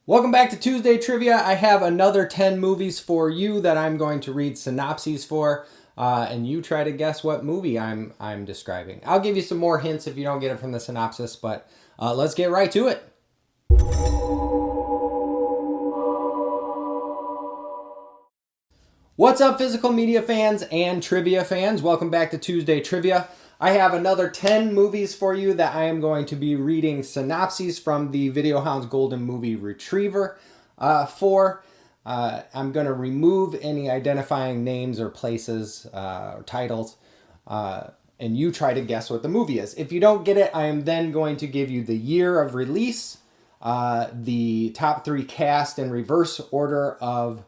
Welcome back to Tuesday Trivia. I have another 10 movies for you that I'm going to read synopses for, and you try to guess what movie I'm describing. I'll give you some more hints if you don't get it from the synopsis, but let's get right to it. What's up, physical media fans and trivia fans? Welcome back to Tuesday Trivia. I have another 10 movies for you that I am going to be reading synopses from the Video Hound's Golden Movie Retriever for. I'm going to remove any identifying names or places or titles, and you try to guess what the movie is. If you don't get it, I am then going to give you the year of release, the top 3 cast in reverse order of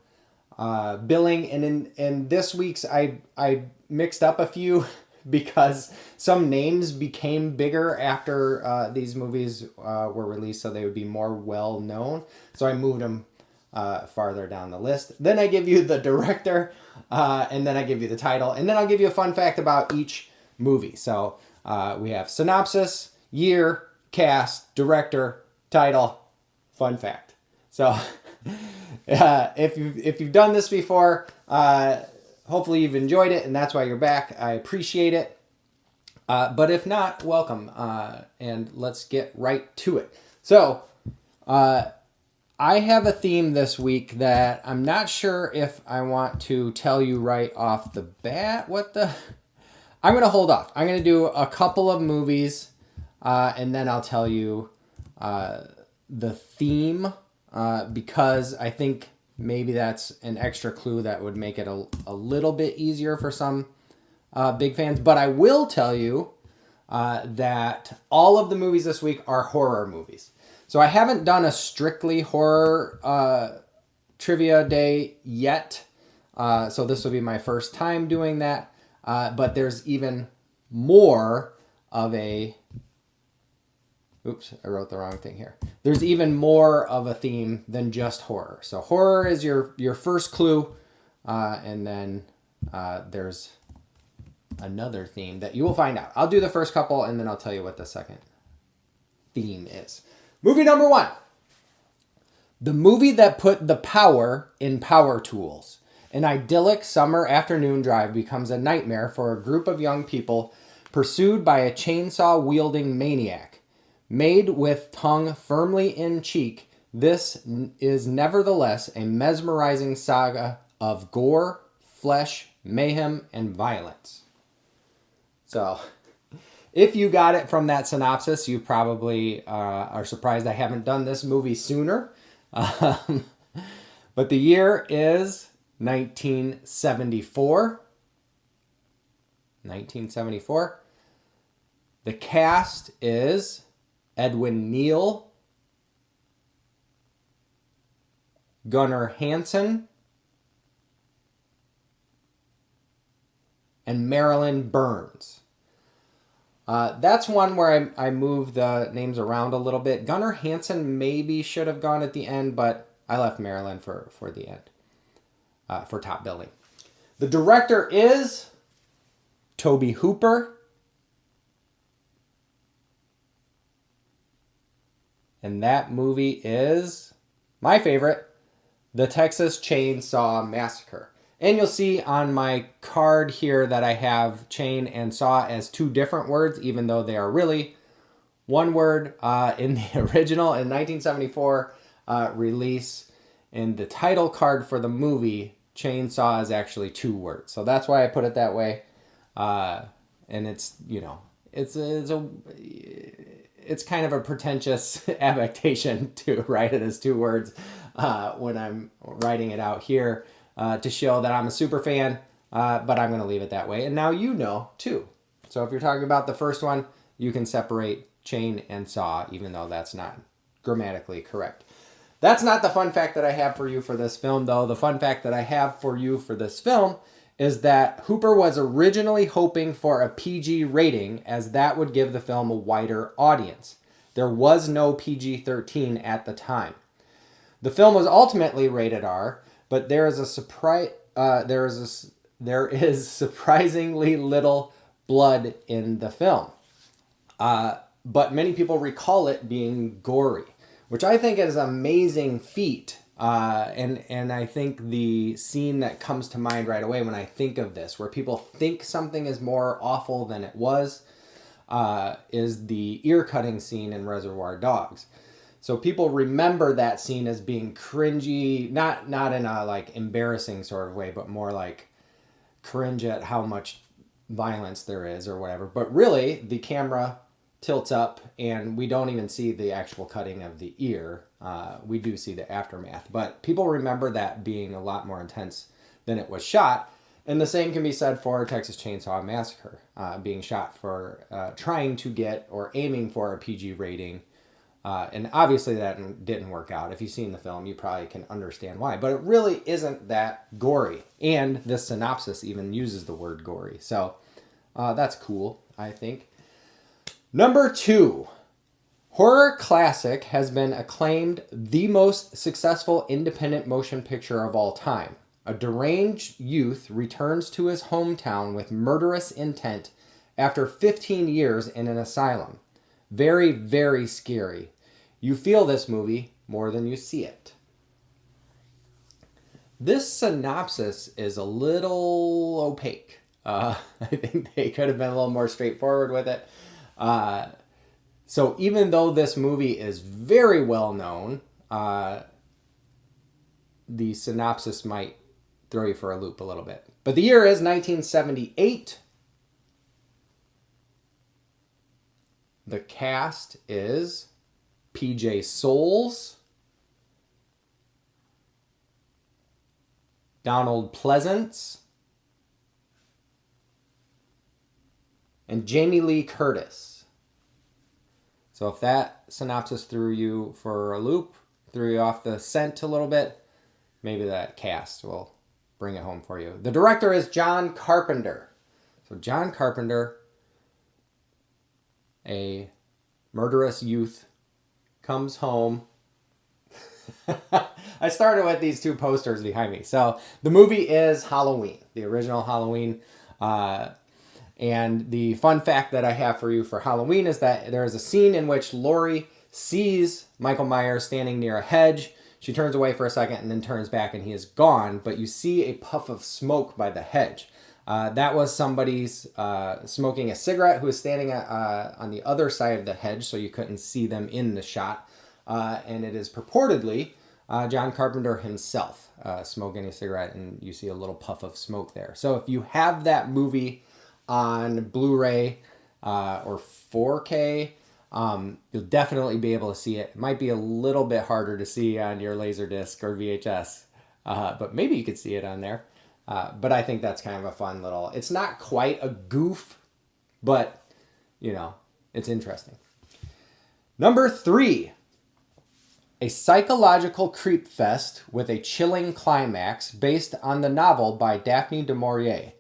billing, and in this week's I mixed up a few because some names became bigger after these movies were released, so they would be more well known. So I moved them farther down the list. Then I give you the director, and then I give you the title, and then I'll give you a fun fact about each movie. So we have synopsis, year, cast, director, title, fun fact. So if you've done this before, hopefully you've enjoyed it, and that's why you're back. I appreciate it. But if not, welcome. And let's get right to it. So I have a theme this week that I'm not sure if I want to tell you right off the bat. I'm going to hold off. I'm going to do a couple of movies, and then I'll tell you the theme, because I think maybe that's an extra clue that would make it a little bit easier for some big fans. But I will tell you that all of the movies this week are horror movies. So I haven't done a strictly horror trivia day yet. So this will be my first time doing that. But there's even more of a... Oops, I wrote the wrong thing here. There's even more of a theme than just horror. So horror is your first clue, and then there's another theme that you will find out. I'll do the first couple, and then I'll tell you what the second theme is. Movie number 1. The movie that put the power in power tools. An idyllic summer afternoon drive becomes a nightmare for a group of young people pursued by a chainsaw-wielding maniac. Made with tongue firmly in cheek, this is nevertheless a mesmerizing saga of gore, flesh, mayhem, and violence. So, if you got it from that synopsis, you probably are surprised I haven't done this movie sooner. But the year is 1974. 1974. The cast is Edwin Neal, Gunnar Hansen, and Marilyn Burns. That's one where I moved the names around a little bit. Gunnar Hansen maybe should have gone at the end, but I left Marilyn for the end, for top billing. The director is Tobe Hooper. And that movie is my favorite, The Texas Chainsaw Massacre. And you'll see on my card here that I have chain and saw as 2 different words, even though they are really one word in the original in 1974 release. In the title card for the movie, chainsaw is actually 2 words. So that's why I put it that way. And it's, it's kind of a pretentious affectation to write it as 2 words when I'm writing it out here to show that I'm a super fan, but I'm going to leave it that way. And now you know, too. So if you're talking about the first one, you can separate chain and saw, even though that's not grammatically correct. That's not the fun fact that I have for you for this film, though. The fun fact that I have for you for this film is that Hooper was originally hoping for a PG rating, as that would give the film a wider audience. There was no PG-13 at the time. The film was ultimately rated R, but there is surprisingly little blood in the film. But many people recall it being gory. which I think is an amazing feat. And I think the scene that comes to mind right away when I think of this, where people think something is more awful than it was, is the ear cutting scene in Reservoir Dogs. So people remember that scene as being cringy, not in a like embarrassing sort of way, but more like cringe at how much violence there is or whatever. But really, the camera tilts up and we don't even see the actual cutting of the ear. We do see the aftermath, but people remember that being a lot more intense than it was shot. And the same can be said for Texas Chainsaw Massacre, being shot for trying to get or aiming for a PG rating. And obviously that didn't work out. If you've seen the film, you probably can understand why. But it really isn't that gory. And the synopsis even uses the word gory. So that's cool, I think. Number 2. Horror classic has been acclaimed the most successful independent motion picture of all time. A deranged youth returns to his hometown with murderous intent after 15 years in an asylum. Very, very scary. You feel this movie more than you see it. This synopsis is a little opaque. I think they could have been a little more straightforward with it. So even though this movie is very well known, the synopsis might throw you for a loop a little bit. But the year is 1978. The cast is PJ Soles, Donald Pleasance, and Jamie Lee Curtis. So if that synopsis threw you for a loop, threw you off the scent a little bit, maybe that cast will bring it home for you. The director is John Carpenter. So John Carpenter, a murderous youth, comes home. I started with these two posters behind me. So the movie is Halloween, the original Halloween. And the fun fact that I have for you for Halloween is that there is a scene in which Laurie sees Michael Myers standing near a hedge. She turns away for a second and then turns back and he is gone. But you see a puff of smoke by the hedge. That was somebody's smoking a cigarette who was standing on the other side of the hedge, so you couldn't see them in the shot. And it is purportedly John Carpenter himself smoking a cigarette, and you see a little puff of smoke there. So if you have that movie on Blu-ray or 4K, you'll definitely be able to see it. It might be a little bit harder to see on your Laserdisc or VHS, but maybe you could see it on there. But I think that's kind of a fun little... It's not quite a goof, but, you know, it's interesting. Number 3. A psychological creep fest with a chilling climax based on the novel by Daphne du Maurier.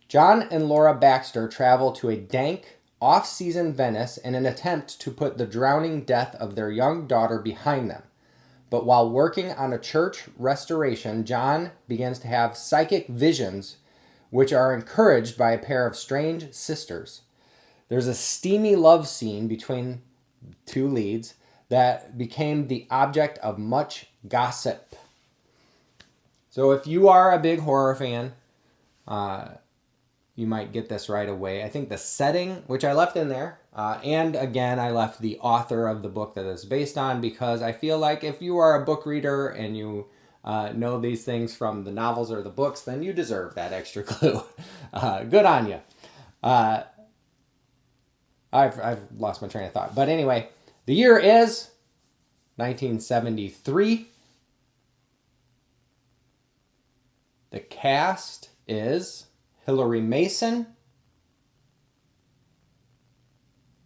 John and Laura Baxter travel to a dank, off-season Venice in an attempt to put the drowning death of their young daughter behind them. But while working on a church restoration, John begins to have psychic visions, which are encouraged by a pair of strange sisters. There's a steamy love scene between two leads that became the object of much gossip. So if you are a big horror fan, you might get this right away. I think the setting, which I left in there, and again, I left the author of the book that it's based on, because I feel like if you are a book reader and you know these things from the novels or the books, then you deserve that extra clue. Good on you. I've lost my train of thought. But anyway, the year is 1973. The cast is Hilary Mason,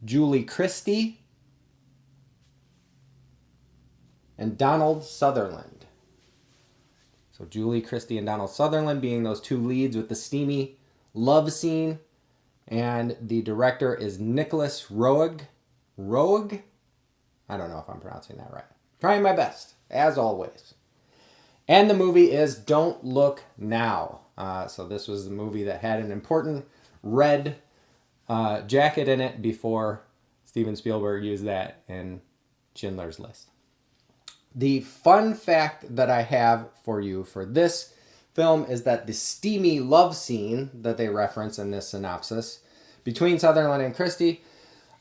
Julie Christie, and Donald Sutherland. So Julie Christie and Donald Sutherland being those two leads with the steamy love scene. And the director is Nicholas Roeg. Roeg? I don't know if I'm pronouncing that right. Trying my best, as always. And the movie is Don't Look Now. So this was the movie that had an important red jacket in it before Steven Spielberg used that in Schindler's List. The fun fact that I have for you for this film is that the steamy love scene that they reference in this synopsis between Sutherland and Christie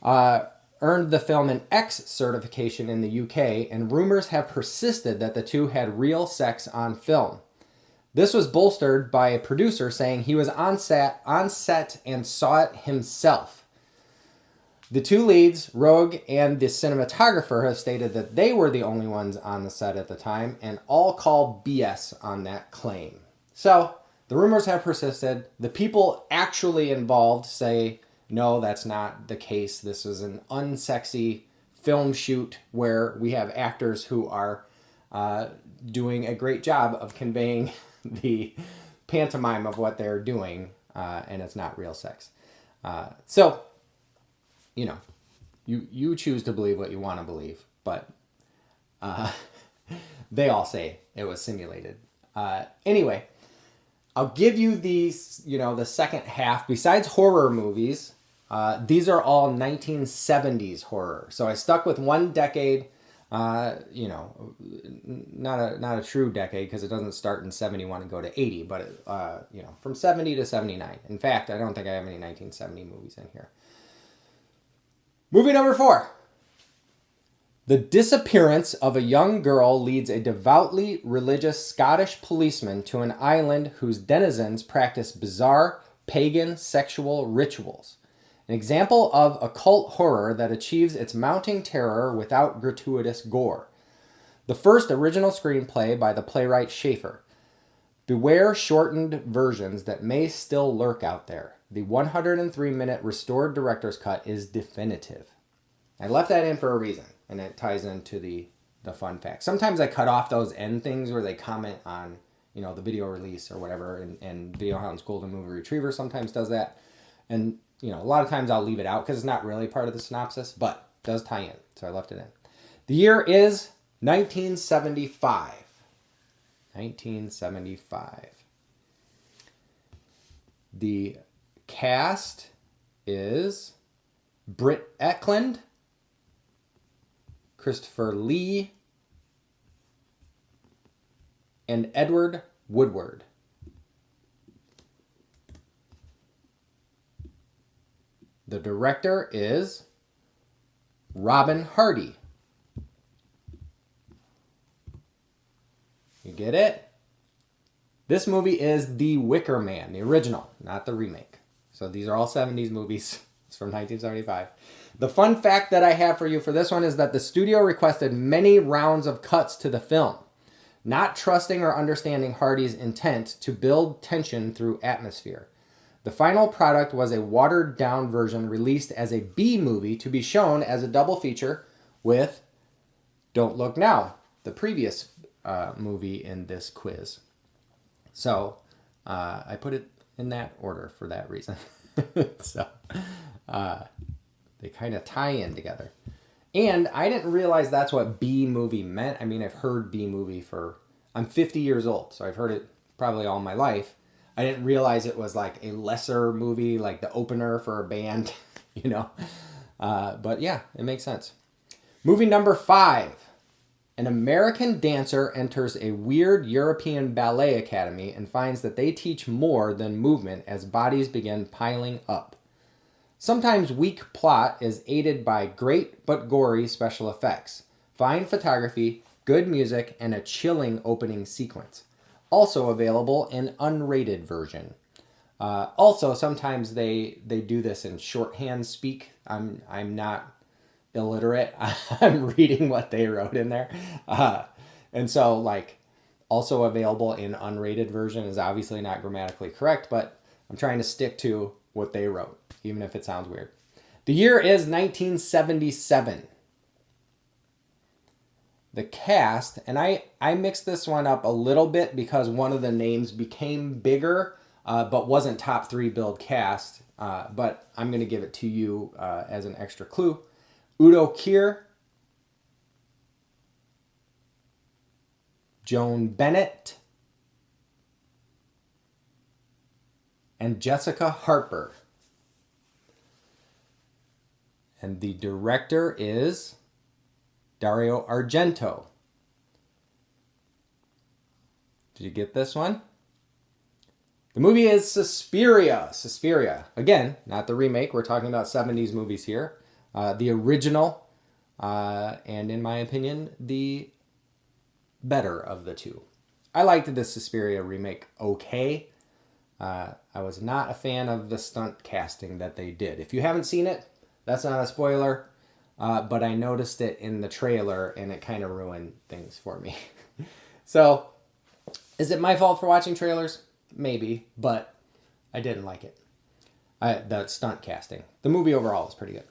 earned the film an X certification in the UK, and rumors have persisted that the two had real sex on film. This was bolstered by a producer saying he was on set and saw it himself. The two leads, Rogue and the cinematographer, have stated that they were the only ones on the set at the time, and all call BS on that claim. So, the rumors have persisted. The people actually involved say, no, that's not the case. This is an unsexy film shoot where we have actors who are doing a great job of conveying the pantomime of what they're doing, and it's not real sex. So, you know, you choose to believe what you want to believe, but they all say it was simulated. Anyway, I'll give you these, the second half. Besides horror movies, these are all 1970s horror. So I stuck with one decade, not a true decade because it doesn't start in 71 and go to 80, but, from 70 to 79. In fact, I don't think I have any 1970 movies in here. Movie number 4. The disappearance of a young girl leads a devoutly religious Scottish policeman to an island whose denizens practice bizarre pagan sexual rituals. An example of occult horror that achieves its mounting terror without gratuitous gore. The first original screenplay by the playwright Schaeffer. Beware shortened versions that may still lurk out there. The 103-minute restored director's cut is definitive. I left that in for a reason, and it ties into the fun fact. Sometimes I cut off those end things where they comment on, the video release or whatever, and Video Hound's Golden Movie Retriever sometimes does that. And, a lot of times I'll leave it out because it's not really part of the synopsis, but it does tie in, so I left it in. The year is 1975. 1975. The cast is Britt Eklund, Christopher Lee, and Edward Woodward. The director is Robin Hardy. You get it? This movie is The Wicker Man, the original, not the remake. So these are all 70s movies. It's from 1975. The fun fact that I have for you for this one is that the studio requested many rounds of cuts to the film, not trusting or understanding Hardy's intent to build tension through atmosphere. The final product was a watered-down version released as a B movie to be shown as a double feature with Don't Look Now, the previous movie in this quiz. So I put it in that order for that reason. So they kind of tie in together. And I didn't realize that's what B movie meant. I mean, I've heard B movie I'm 50 years old, so I've heard it probably all my life. I didn't realize it was like a lesser movie, like the opener for a band, But yeah, it makes sense. Movie number 5. An American dancer enters a weird European ballet academy and finds that they teach more than movement as bodies begin piling up. Sometimes weak plot is aided by great but gory special effects, fine photography, good music, and a chilling opening sequence. Also available in unrated version. Also, sometimes they do this in shorthand speak. I'm not illiterate. I'm reading what they wrote in there. And so, also available in unrated version is obviously not grammatically correct, but I'm trying to stick to what they wrote, even if it sounds weird. The year is 1977. The cast, and I mixed this one up a little bit because one of the names became bigger, but wasn't top 3 billed cast. But I'm going to give it to you as an extra clue. Udo Kier, Joan Bennett, and Jessica Harper. And the director is Dario Argento. Did you get this one? The movie is Suspiria. Suspiria. Again, not the remake. We're talking about 70s movies here. The original, and in my opinion, the better of the two. I liked the Suspiria remake okay. I was not a fan of the stunt casting that they did. If you haven't seen it, that's not a spoiler, but I noticed it in the trailer and it kind of ruined things for me. So, is it my fault for watching trailers? Maybe, but I didn't like it. The stunt casting. The movie overall is pretty good.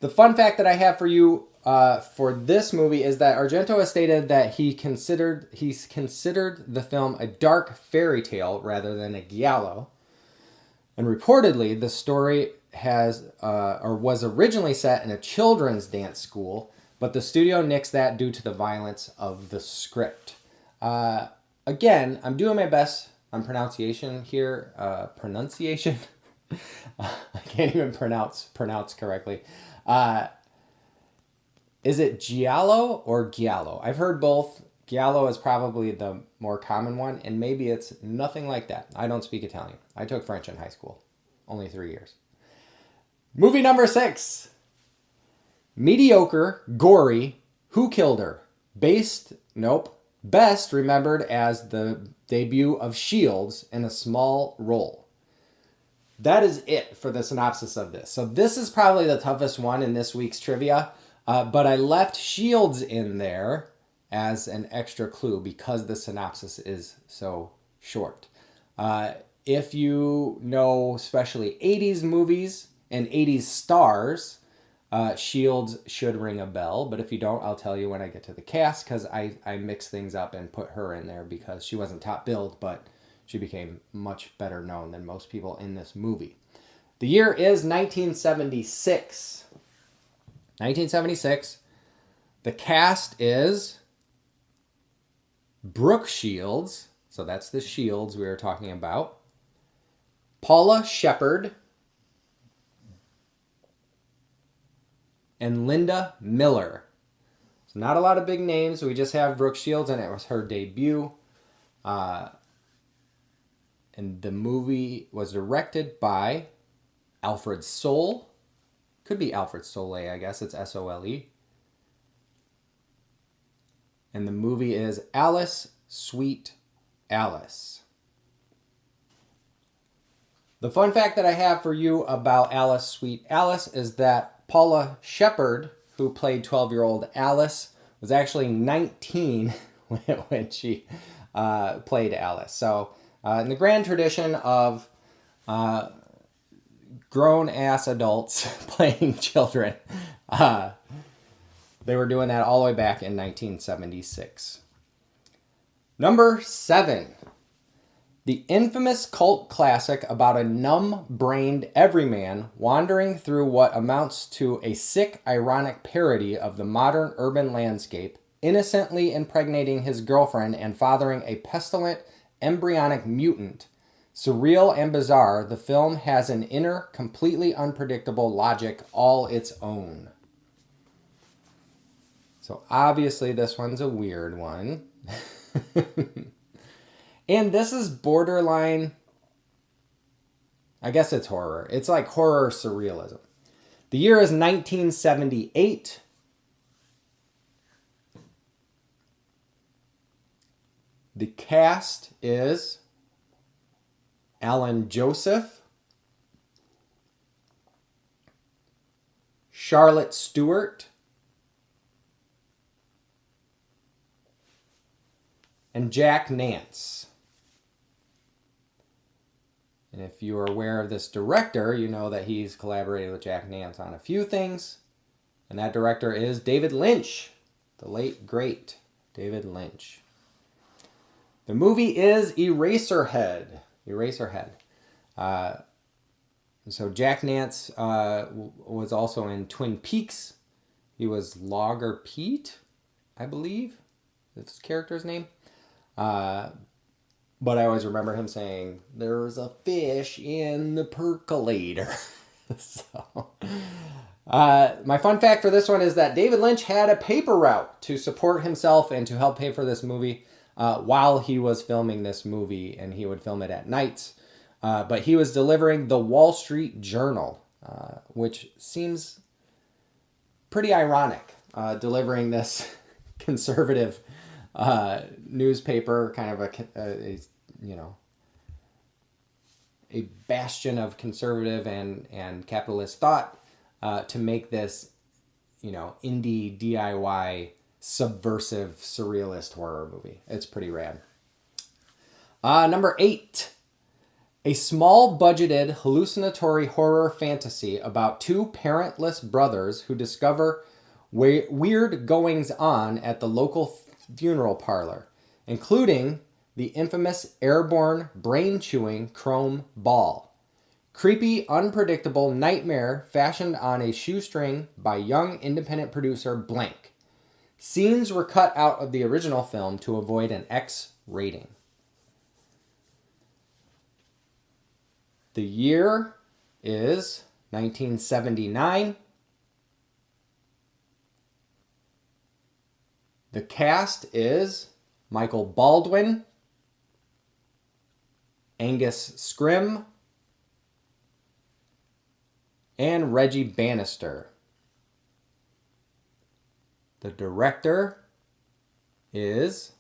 The fun fact that I have for you for this movie is that Argento has stated that he's considered the film a dark fairy tale rather than a giallo. And reportedly, the story was originally set in a children's dance school, but the studio nixed that due to the violence of the script. Again, I'm doing my best on pronunciation here. Pronunciation? I can't even pronounce correctly. Is it giallo or giallo? I've heard both. Giallo is probably the more common one, and maybe it's nothing like that. I don't speak Italian. I took French in high school. Only 3 years. Movie number 6. Mediocre, gory, Who Killed Her? Best remembered as the debut of Shields in a small role. That is it for the synopsis of this. So this is probably the toughest one in this week's trivia, but I left Shields in there as an extra clue because the synopsis is so short. If you know especially 80s movies and 80s stars, Shields should ring a bell, but if you don't, I'll tell you when I get to the cast, because I mix things up and put her in there because she wasn't top billed, but she became much better known than most people in this movie. The year is 1976. 1976. The cast is Brooke Shields, so that's the Shields we were talking about, Paula Shepherd, and Linda Miller. So not a lot of big names. We just have Brooke Shields, and it was her debut. And the movie was directed by Alfred Sole. Could be Alfred Sole, I guess. It's S-O-L-E. And the movie is Alice, Sweet Alice. The fun fact that I have for you about Alice, Sweet Alice is that Paula Shepherd, who played 12-year-old Alice, was actually 19 when she played Alice. So in the grand tradition of grown-ass adults playing children, they were doing that all the way back in 1976. Number 7. The infamous cult classic about a numb-brained everyman wandering through what amounts to a sick, ironic parody of the modern urban landscape, innocently impregnating his girlfriend and fathering a pestilent, embryonic mutant. Surreal and bizarre, the film has an inner, completely unpredictable logic all its own. So obviously this one's a weird one. And this is borderline, I guess it's horror. It's like horror surrealism. The year is 1978. The cast is Alan Joseph, Charlotte Stewart, and Jack Nance. And if you are aware of this director, you know that he's collaborated with Jack Nance on a few things. And that director is David Lynch, the late, great David Lynch. The movie is Eraserhead. Eraserhead. So Jack Nance was also in Twin Peaks. He was Logger Pete, I believe. That's his character's name. But I always remember him saying, "There's a fish in the percolator." So, my fun fact for this one is that David Lynch had a paper route to support himself and to help pay for this movie. while he was filming this movie, and he would film it at nights. But he was delivering the Wall Street Journal, which seems pretty ironic, delivering this conservative newspaper, kind of a a bastion of conservative and capitalist thought, to make this, indie DIY subversive surrealist horror movie. It's pretty rad. Number 8. A small budgeted hallucinatory horror fantasy about two parentless brothers who discover weird goings on at the local funeral parlor, including the infamous airborne brain-chewing chrome ball. Creepy, unpredictable nightmare fashioned on a shoestring by young independent producer Blank. Scenes were cut out of the original film to avoid an X rating. The year is 1979. The cast is Michael Baldwin, Angus Scrimm, and Reggie Bannister. The director is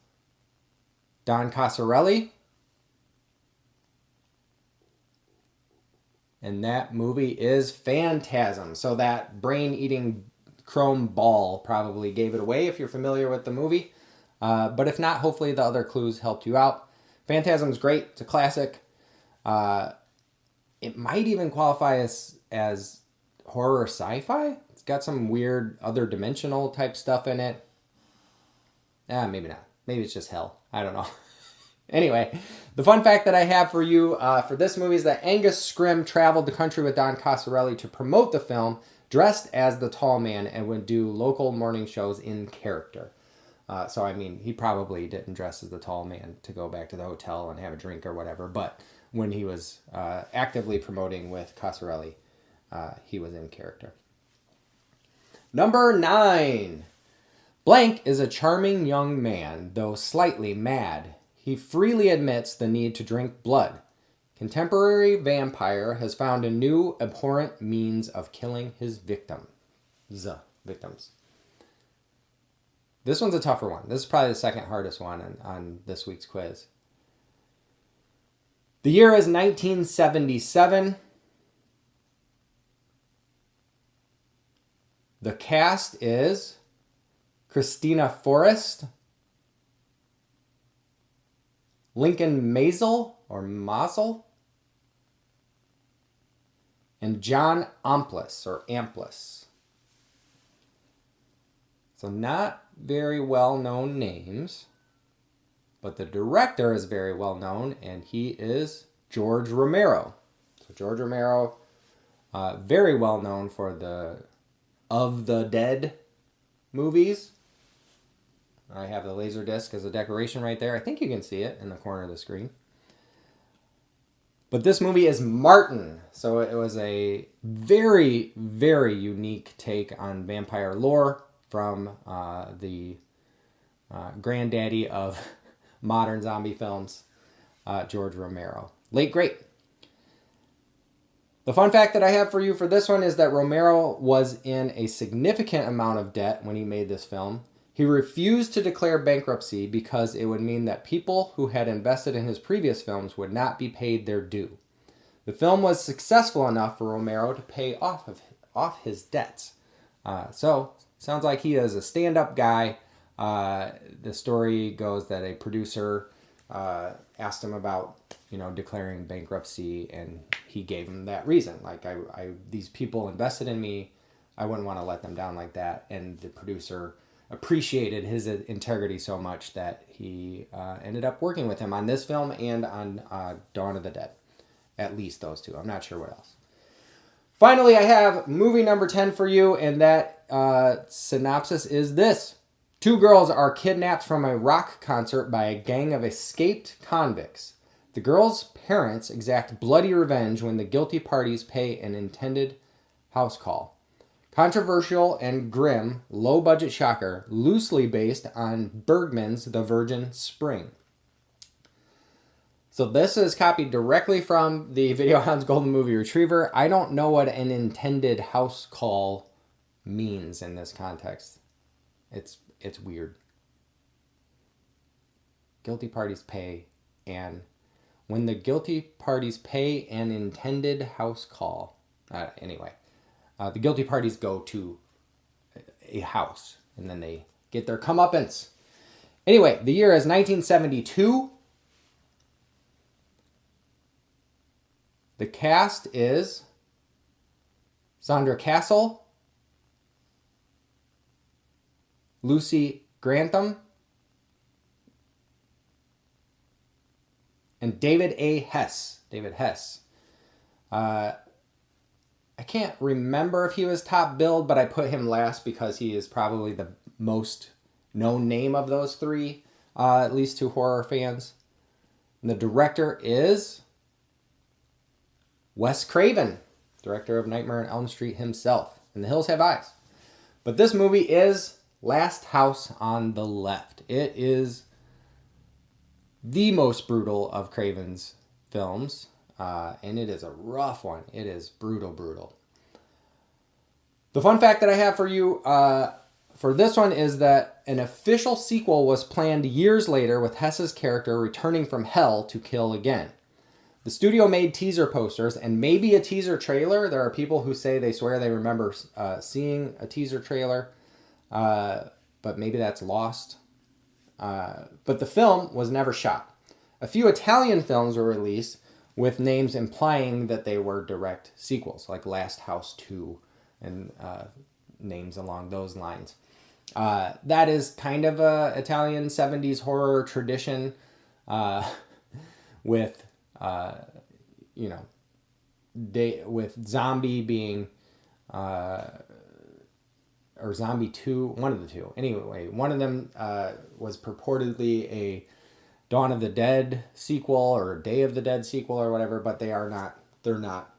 Don Coscarelli. And that movie is Phantasm. So that brain-eating chrome ball probably gave it away if you're familiar with the movie. But if not, hopefully the other clues helped you out. Phantasm's great. It's a classic. It might even qualify as horror sci-fi. It's got some weird other dimensional type stuff in it. Maybe not. Maybe it's just hell. I don't know. Anyway, the fun fact that I have for you for this movie is that Angus Scrimm traveled the country with Don Coscarelli to promote the film, dressed as the tall man, and would do local morning shows in character. So, I mean, he probably didn't dress as the tall man to go back to the hotel and have a drink or whatever, but when he was actively promoting with Coscarelli, he was in character. Number 9. Blank is a charming young man, though slightly mad. He freely admits the need to drink blood. Contemporary vampire has found a new abhorrent means of killing his victims. This one's a tougher one. This is probably the second hardest one on this week's quiz. The year is 1977. The cast is Christina Forrest, Lincoln Mazel, and John Amplis. So not very well-known names, but the director is very well-known, and he is George Romero. So George Romero, very well-known for the Of the Dead movies. I have the laser disc as a decoration right there. I think you can see it in the corner of the screen. But this movie is Martin. So it was a very, very unique take on vampire lore from the granddaddy of modern zombie films, George Romero. Late great. The fun fact that I have for you for this one is that Romero was in a significant amount of debt when he made this film. He refused to declare bankruptcy because it would mean that people who had invested in his previous films would not be paid their due. The film was successful enough for Romero to pay off his debts. So, sounds like he is a stand-up guy. The story goes that a producer asked him about, declaring bankruptcy, and he gave him that reason. Like, these people invested in me. I wouldn't want to let them down like that. And the producer appreciated his integrity so much that he ended up working with him on this film and on Dawn of the Dead. At least those two. I'm not sure what else. Finally, I have movie number 10 for you, and that synopsis is this. 2 girls are kidnapped from a rock concert by a gang of escaped convicts. The girls' parents exact bloody revenge when the guilty parties pay an intended house call. Controversial and grim, low-budget shocker, loosely based on Bergman's The Virgin Spring. So this is copied directly from the Videohound's Golden Movie Retriever. I don't know what an intended house call means in this context. It's weird. Guilty parties pay, and when the guilty parties pay an intended house call. Anyway, the guilty parties go to a house, and then they get their comeuppance. Anyway, the year is 1972. The cast is Sandra Castle, Lucy Grantham, and David A. Hess. David Hess. I can't remember if he was top billed, but I put him last because he is probably the most known name of those three, at least to horror fans. And the director is Wes Craven, director of Nightmare on Elm Street himself, and The Hills Have Eyes. But this movie is Last House on the Left. It is the most brutal of Craven's films, and it is a rough one. It is brutal. The fun fact that I have for you for this one is that an official sequel was planned years later with Hess's character returning from hell to kill again. The studio made teaser posters and maybe a teaser trailer. There are people who say they swear they remember seeing a teaser trailer, but maybe that's lost. But the film was never shot. A few Italian films were released with names implying that they were direct sequels, like Last House 2 and names along those lines. That is kind of a Italian 70s horror tradition with with Zombie being, or Zombie 2, one of the two. Anyway, one of them was purportedly a Dawn of the Dead sequel or Day of the Dead sequel or whatever, but they're not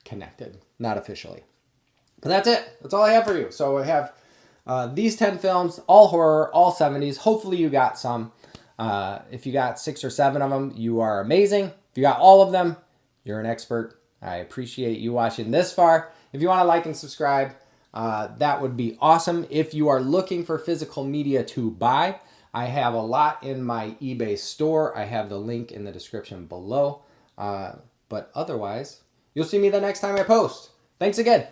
connected, not officially. But that's it. That's all I have for you. So I have these 10 films, all horror, all 70s. Hopefully you got some. If you got 6 or 7 of them, you are amazing. If you got all of them, you're an expert. I appreciate you watching this far. If you want to like and subscribe, that would be awesome. If you are looking for physical media to buy, I have a lot in my eBay store. I have the link in the description below. But otherwise, you'll see me the next time I post. Thanks again.